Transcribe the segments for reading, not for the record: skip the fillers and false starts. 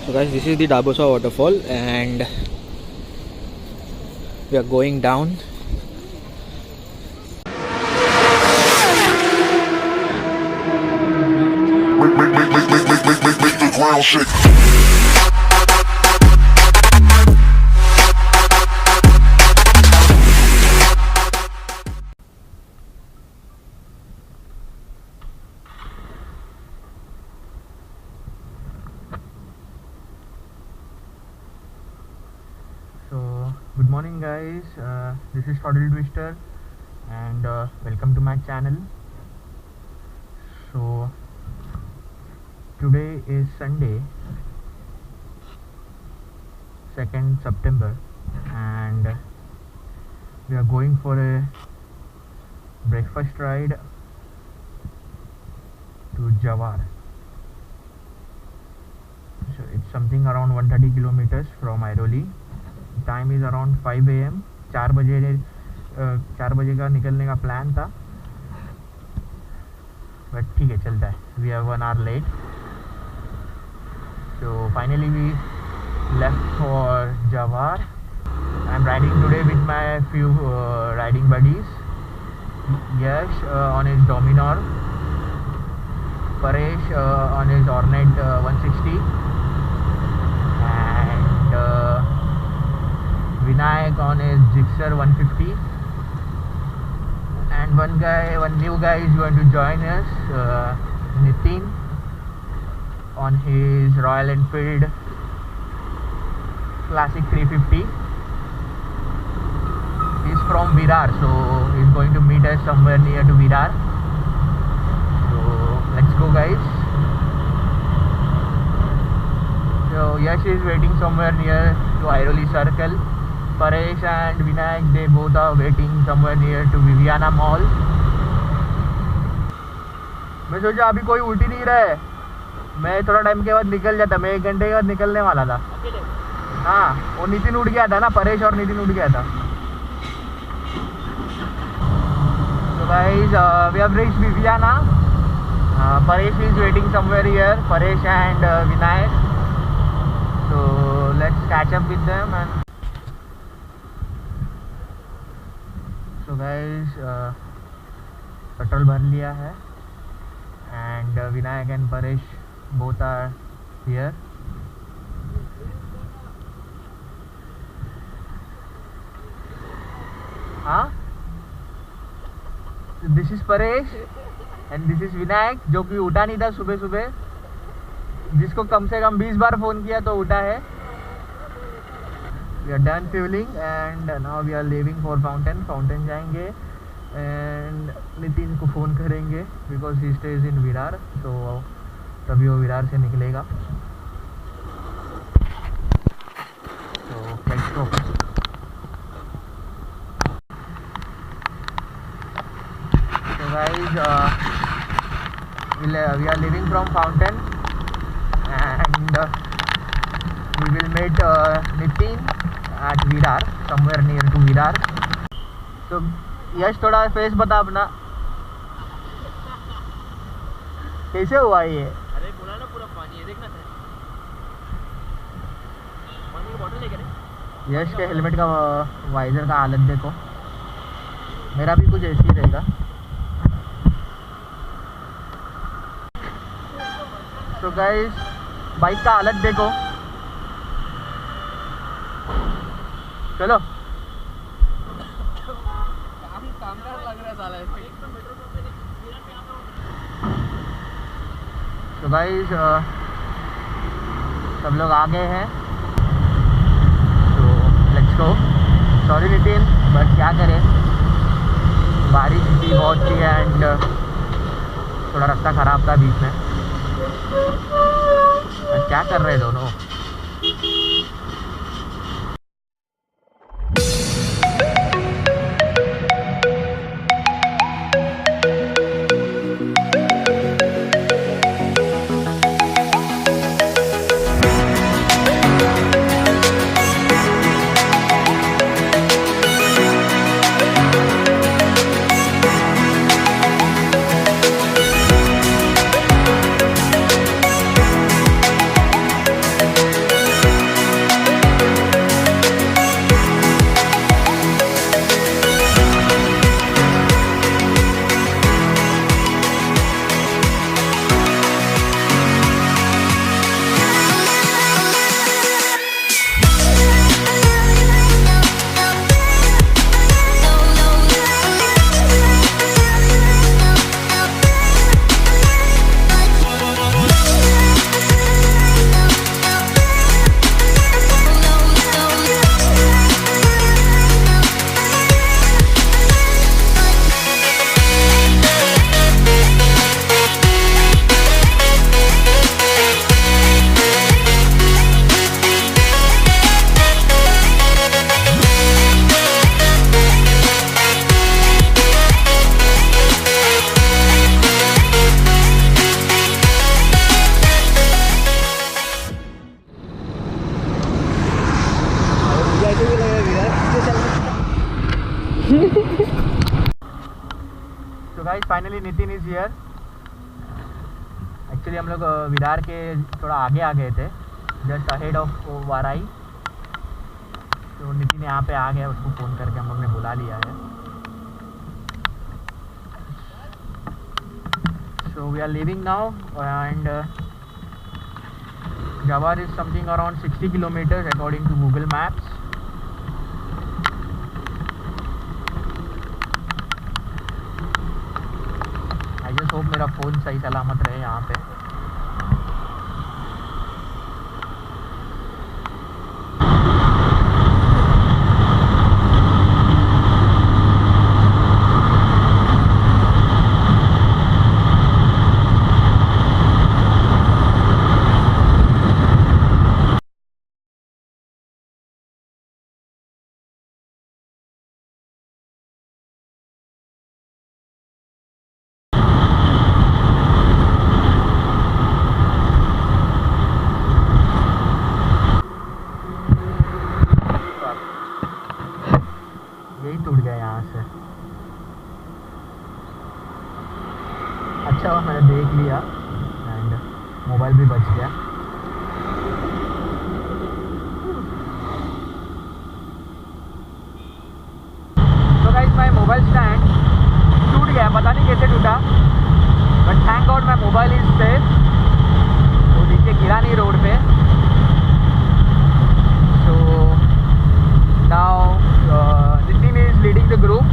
So guys, this is the Dabhosa Waterfall and we are going down. Make the ground shake. So good morning guys, this is Toddle Twister and welcome to my channel. So today is Sunday 2nd September and we are going for a breakfast ride to Jawahar. So it's something around 130 kilometers from Airoli. Time is around 5 AM 4 बजे का निकलने का plan था, but ठीक है चलता है. We are 1 hour late. So finally we left for Jawahar. I am riding today with my few riding buddies. Yash on his Dominar, Paresh on his Hornet 160 and Vinayak on his Gixer 150, and one new guy is going to join us, Nitin on his Royal Enfield Classic 350. He's from Virar, so he's going to meet us somewhere near to Virar. So let's go guys. So Yash is waiting somewhere near to Airoli Circle. Paresh and Vinayak, they both are waiting somewhere near to Viviana Mall. मैं सोचा अभी कोई उठ ही नहीं रहा है, मैं थोड़ा टाइम के बाद निकल जाता. मैं 1 घंटे के बाद निकलने वाला था. हाँ, वो नितिन उठ गया था ना, परेश और नितिन उठ गया था. So guys, we have reached Viviana. Paresh is waiting somewhere here, Paresh and Vinayak. So let's catch up with them. And so guys, petrol भर लिया है and Vinayak and Paresh both are here. हाँ, this is Paresh and this is Vinayak, जो कि उठा नहीं था सुबह सुबह, जिसको कम से कम 20 बार फ़ोन किया तो उठा है. We are done fueling and now we are leaving for fountain जाएंगे and नितिन को फ़ोन करेंगे because he stays in Virar, so तभी वो विरार से निकलेगा. So let's go. So guys, we are leaving from fountain and we will meet Nitin at Virar, somewhere near to Virar. So यश थोड़ा face बता अपना, कैसे हुआ ये? अरे बोला ना पूरा पानी है, देखना पानी की बोतल लेके रे. यश के हेलमेट का वाइजर का हालत देखो, मेरा भी कुछ ऐसे ही रहेगा. तो गाइस, बाइक का हालत देखो. चलो. कामदार लग रहा है साला. तो गाइस, सब लोग आ गए हैं. तो let's go. Sorry Nitin, but क्या करें, बारिश भी बहुत थी एंड थोड़ा रास्ता ख़राब था बीच में. क्या कर रहे हैं दोनों? So guys, finally Nitin is here. Actually हम लोग विरार के थोड़ा आगे आ गए थे, just ahead of वाराई. तो नितिन यहाँ पे आ गया, उसको फ़ोन करके हम लोग ने बुला लिया है. So we are leaving now and Jawahar is something around 60 kilometers according to Google Maps. I just hope मेरा फ़ोन सही सलामत रहे यहाँ पे. यही टूट गया यहाँ से. अच्छा हुआ मैंने देख लिया एंड मोबाइल भी बच गया. तो गाइस माय मोबाइल स्टैंड टूट गया, पता नहीं कैसे टूटा, but thank God my mobile is safe. वो नीचे गिरा नहीं रोड पे. So now Nitin is leading the group.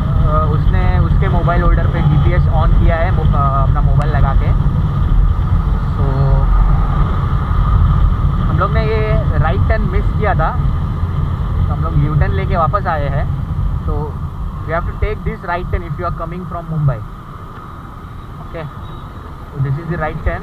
उसने उसके मोबाइल होल्डर पे GPS ऑन किया है अपना मोबाइल लगा के. सो हम लोग ने ये राइट टर्न मिस किया था, तो हम लोग यू टर्न लेके वापस आए हैं. तो we have to take this right turn if you are coming from Mumbai. Okay, so this is the right turn.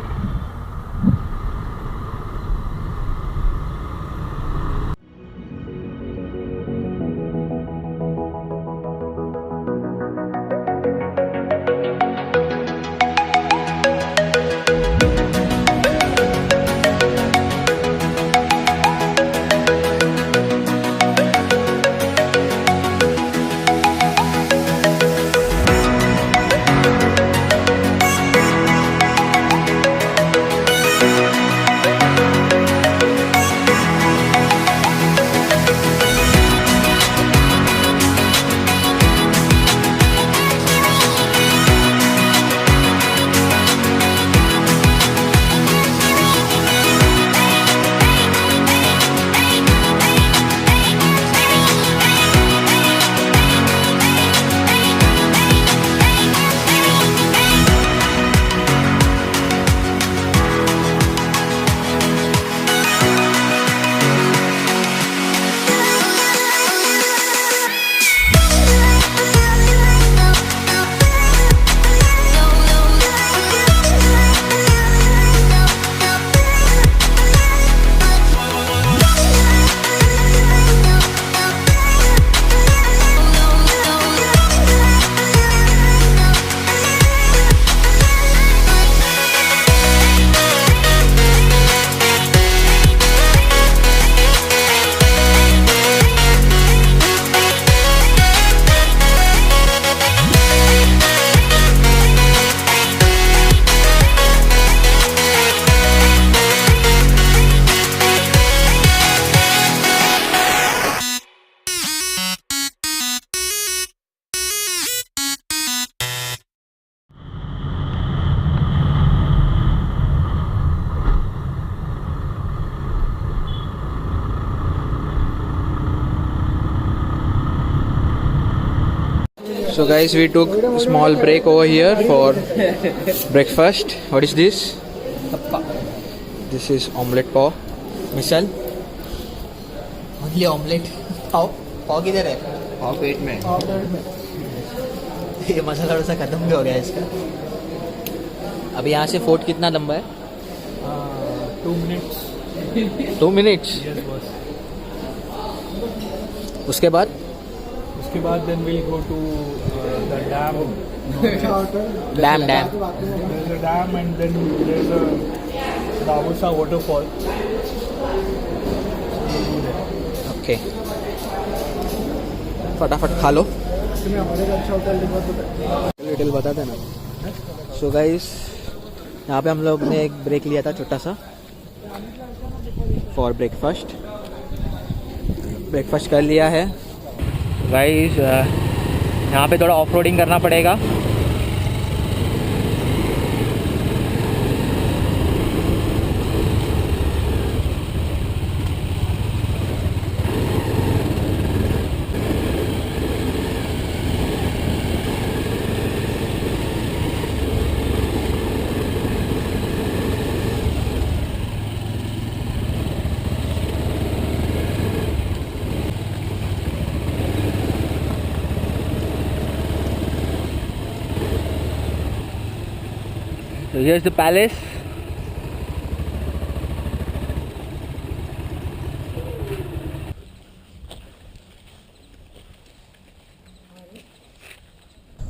So guys, we took a small break over here for breakfast. What is this? This is omelette pav. Misal? Only omelette. Pav? Pav किधर है? पाव पेट में. ये मसाला डोसा खत्म भी हो गया इसका. अभी यहाँ से फोर्ट कितना लंबा है? 2 minutes. 2 minutes? Yes, boss. उसके बाद? उसके बाद then we'll go to the dam. Dam. There's a dam and then there's a Dabhosa Waterfall. Okay. फटाफट खा लो. डिटेल बता देना। सो गाइस, यहाँ पे हम लोग ने एक ब्रेक लिया था छोटा सा फॉर ब्रेकफास्ट कर लिया है गाइस। यहाँ पे थोड़ा ऑफ रोडिंग करना पड़ेगा। So here's the palace.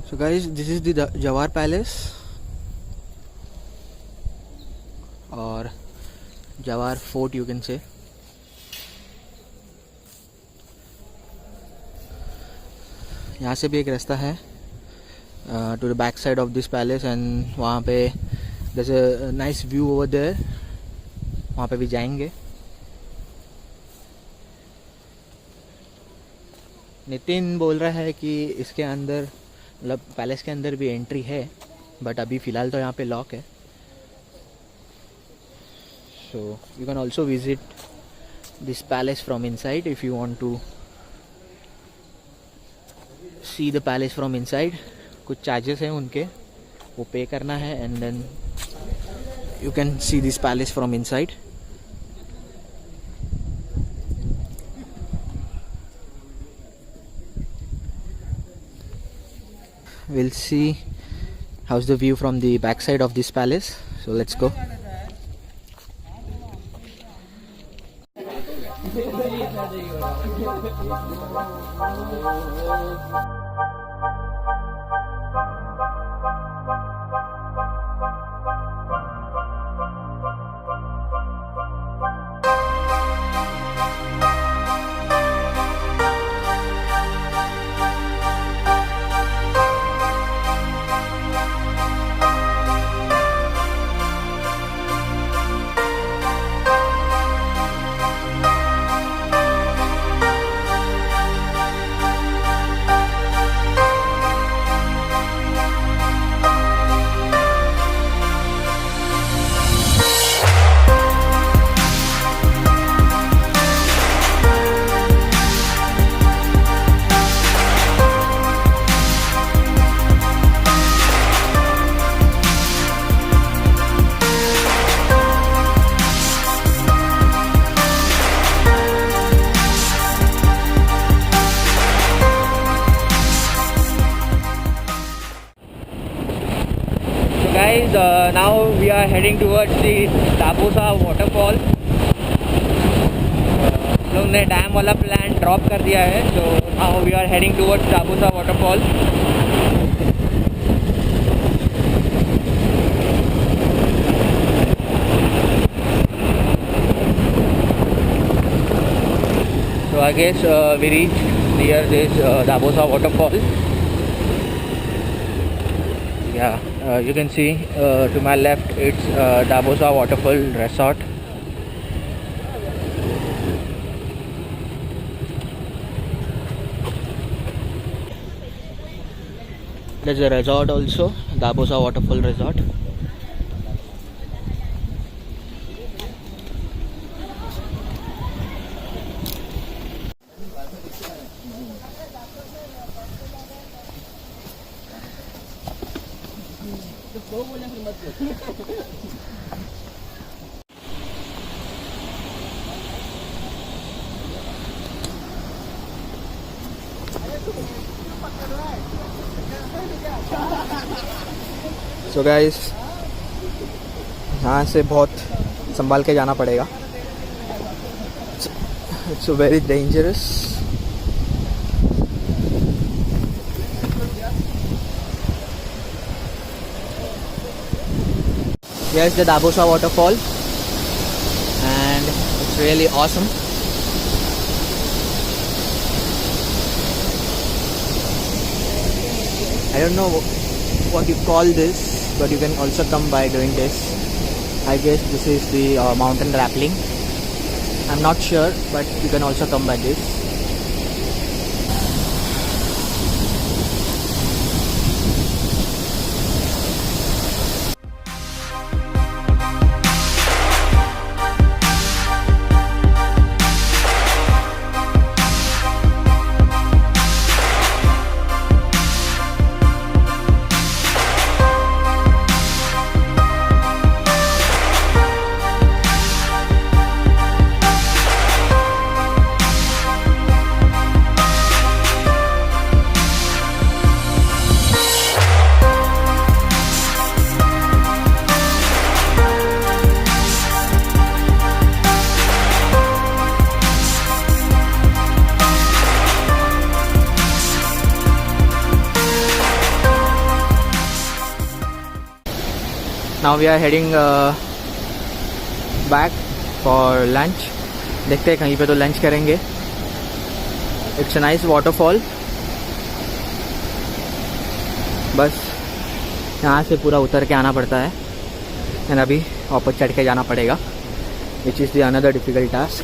So guys, this is the Jawahar Palace or Jawahar Fort you can say. यहाँ से भी एक रास्ता है to the back side of this palace and वहाँ पे there's a nice view over there, वहाँ पे भी जाएंगे। नितिन बोल रहा है कि इसके अंदर मतलब पैलेस के अंदर भी एंट्री है, बट अभी फ़िलहाल तो यहाँ पे लॉक है। So you can also visit this palace from inside if you want to see the palace from inside. कुछ चार्जेस हैं उनके, वो पे करना है and then you can see this palace from inside. We'll see how's the view from the back side of this palace. So let's go. Guys, now we are heading towards the Dabhosa Waterfall. हम लोग ने dam वाला plan drop कर दिया है, so now we are heading towards Dabhosa Waterfall. So I guess we reached near this Dabhosa Waterfall. Yeah. You can see to my left it's Dabhosa Waterfall Resort. There's a resort also, Dabhosa Waterfall Resort. So guys, यहाँ से बहुत संभाल के जाना पड़ेगा. It's so very dangerous. Here's the Dabhosa Waterfall and it's really awesome. I don't know what you call this, but you can also come by doing this. I guess this is the mountain rappelling. I'm not sure, but you can also come by this. Now we are heading back for lunch. देखते हैं कहीं पे तो lunch करेंगे. It's a nice waterfall. बस यहाँ से पूरा उतर के आना पड़ता है. And अभी ऊपर चढ़ के जाना पड़ेगा. Which is the another difficult task.